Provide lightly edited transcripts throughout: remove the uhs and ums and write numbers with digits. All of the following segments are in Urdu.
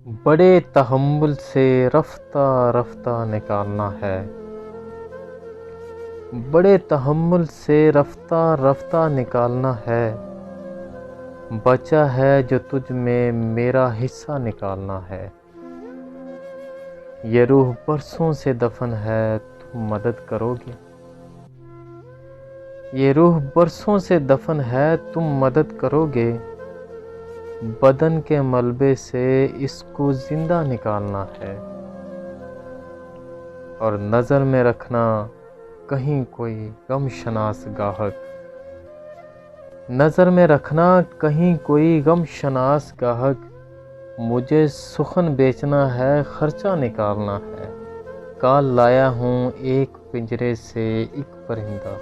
بڑے تحمل سے رفتہ رفتہ نکالنا ہے، بڑے تحمل سے رفتہ رفتہ نکالنا ہے، بچا ہے جو تجھ میں میرا حصہ نکالنا ہے۔ یہ روح برسوں سے دفن ہے، تم مدد کرو گے؟ یہ روح برسوں سے دفن ہے، تم مدد کرو گے؟ بدن کے ملبے سے اس کو زندہ نکالنا ہے، اور نظر میں رکھنا کہیں کوئی غم شناس گاہک، نظر میں رکھنا کہیں کوئی غم شناس گاہک، مجھے سخن بیچنا ہے، خرچہ نکالنا ہے۔ کال لایا ہوں ایک پنجرے سے ایک پرندہ،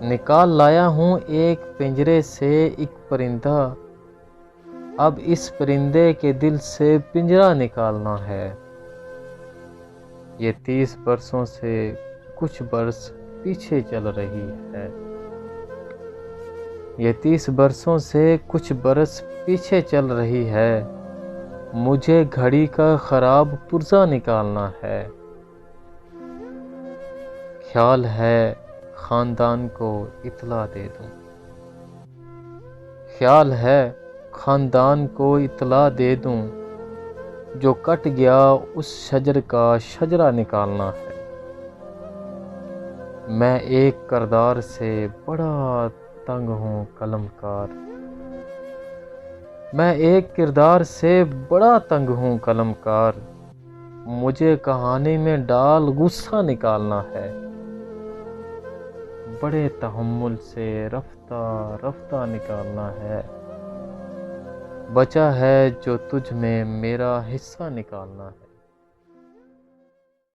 نکال لایا ہوں ایک پنجرے سے ایک پرندہ، اب اس پرندے کے دل سے پنجرہ نکالنا ہے۔ یہ 30 برسوں سے کچھ برس پیچھے چل رہی ہے، یہ 30 برسوں سے کچھ برس پیچھے چل رہی ہے، مجھے گھڑی کا خراب پرزہ نکالنا ہے۔ خیال ہے خاندان کو اطلاع دے دوں، خیال ہے خاندان کو اطلاع دے دوں، جو کٹ گیا اس شجر کا شجرہ نکالنا ہے۔ میں ایک کردار سے بڑا تنگ ہوں قلم کار، میں ایک کردار سے بڑا تنگ ہوں قلم کار، مجھے کہانی میں ڈال غصہ نکالنا ہے۔ بڑے تحمل سے رفتہ رفتہ نکالنا ہے، بچا ہے جو تجھ میں میرا حصہ نکالنا ہے۔